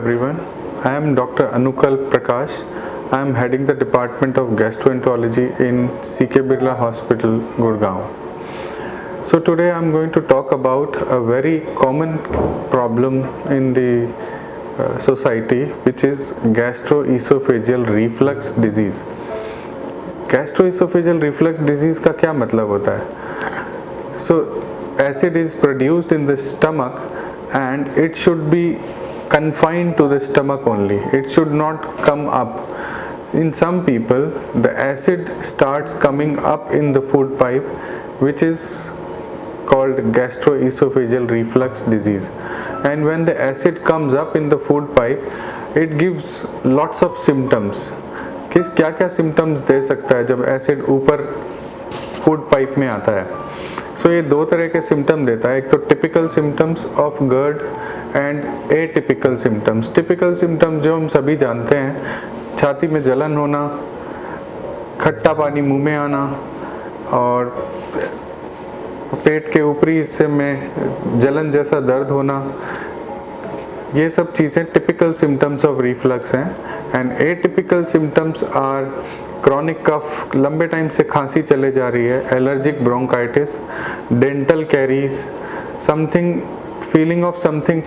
everyone. I am Dr. Anukal Prakash. I am heading the Department of Gastroenterology in CK Birla Hospital, Gurgaon. So today I am going to talk about a very common problem in the society, which is gastroesophageal reflux disease. Gastroesophageal reflux disease का क्या मतलब होता है? So acid is produced in the stomach and it should be confined to the stomach only. It should not come up. In some people, the acid starts coming up in the food pipe, which is called gastroesophageal reflux disease. And when the acid comes up in the food pipe, it gives lots of symptoms. क्या क्या symptoms दे सकता है जब acid ऊपर food pipe में आता है? सो ये दो तरह के सिम्टम देता है. एक तो typical symptoms of GERD and atypical symptoms. Typical symptoms जो हम सभी जानते हैं, छाती में जलन होना, खट्टा पानी मुंह में आना और पेट के ऊपरी हिस्से में जलन जैसा दर्द होना, ये सब चीज़ें टिपिकल सिम्टम्स ऑफ रिफ्लक्स हैं. And atypical symptoms are chronic cough, लंबे टाइम से खांसी चले जा रही है, allergic bronchitis, dental caries, something feeling of something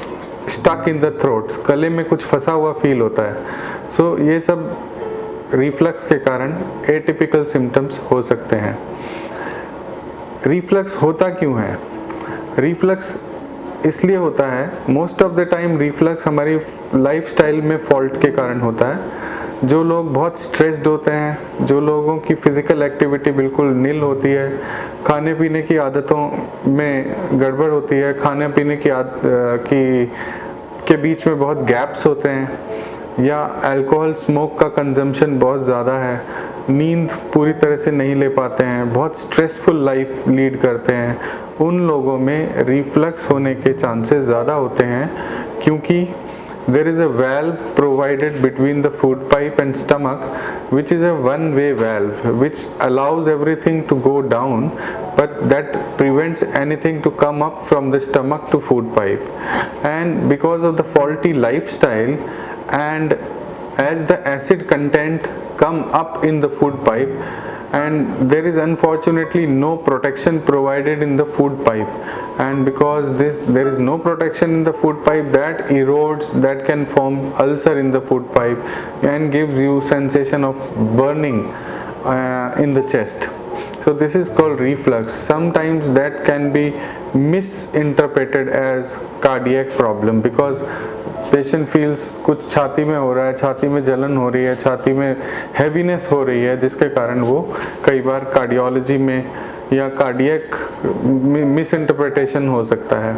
stuck in the throat, गले में कुछ फंसा हुआ फील होता है. सो ये सब रिफ्लक्स के कारण एटिपिकल सिम्टम्स हो सकते हैं. रिफ्लक्स होता क्यों है? रिफ्लक्स इसलिए होता है, most of the time reflux हमारी लाइफस्टाइल में फॉल्ट के कारण होता है. जो लोग बहुत स्ट्रेस्ड होते हैं, जो लोगों की फिज़िकल एक्टिविटी बिल्कुल नील होती है, खाने पीने की आदतों में गड़बड़ होती है, खाने पीने के बीच में बहुत गैप्स होते हैं, या अल्कोहल स्मोक का कंजम्पशन बहुत ज़्यादा है, नींद पूरी तरह से नहीं ले पाते हैं, बहुत स्ट्रेसफुल लाइफ लीड करते हैं, उन लोगों में रिफ्लक्स होने के चांसेस ज़्यादा होते हैं. क्योंकि there is a valve provided between the food pipe and stomach, which is a one-way valve which allows everything to go down, but that prevents anything to come up from the stomach to food pipe. And because of the faulty lifestyle, and as the acid content come up in the food pipe, and there is unfortunately no protection provided in the food pipe, and because there is no protection in the food pipe, that erodes, that can form ulcer in the food pipe and gives you sensation of burning in the chest. So this is called reflux. Sometimes that can be misinterpreted as cardiac problem, because patient feels कुछ छाती में हो रहा है, छाती में जलन हो रही है, छाती में हैवीनेस हो रही है, जिसके कारण वो कई बार कार्डियोलॉजी में या कार्डियक मिस इंटरप्रिटेशन हो सकता है.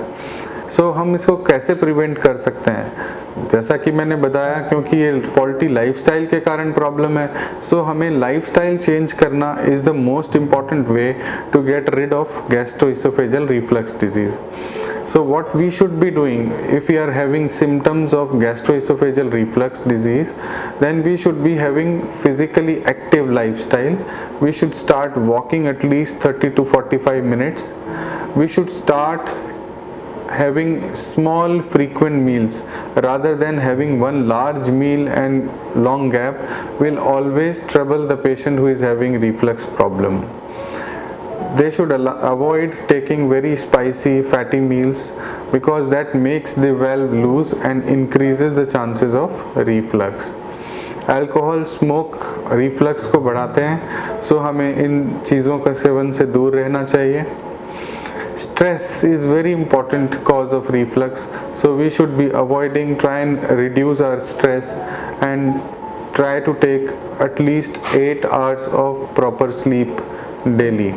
सो हम इसको कैसे प्रिवेंट कर सकते हैं? जैसा कि मैंने बताया, क्योंकि ये फॉल्टी लाइफस्टाइल के कारण प्रॉब्लम है, सो हमें लाइफस्टाइल चेंज करना is the most important way to get rid of gastroesophageal reflux disease. So what we should be doing if we are having symptoms of gastroesophageal reflux disease, then we should be having physically active lifestyle. We should start walking at least 30 to 45 minutes. We should start having small frequent meals rather than having one large meal and long gap will always trouble the patient who is having reflux problem. They should avoid taking very spicy fatty meals, because that makes the valve loose and increases the chances of reflux. Alcohol, smoke reflux को बढ़ाते हैं, so हमें इन चीज़ों का seven से दूर रहना चाहिए. Stress is very important cause of reflux, so we should be avoiding, try and reduce our stress and try to take at least 8 hours of proper sleep daily.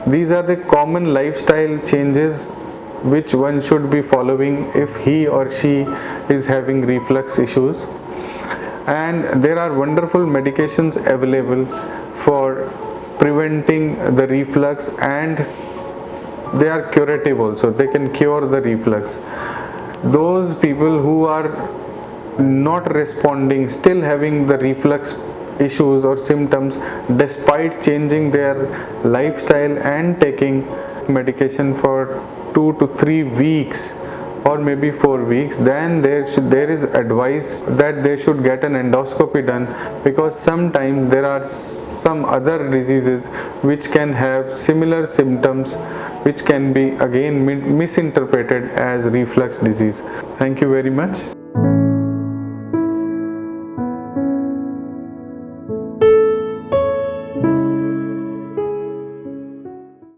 These are the common lifestyle changes which one should be following if he or she is having reflux issues. And there are wonderful medications available for preventing the reflux, and they are curative also. They can cure the reflux. Those people who are not responding, still having the reflux issues or symptoms despite changing their lifestyle and taking medication for 2 to 3 weeks, or maybe for weeks, then there is advice that they should get an endoscopy done, because sometimes there are some other diseases which can have similar symptoms, which can be again misinterpreted as reflux disease. Thank you very much.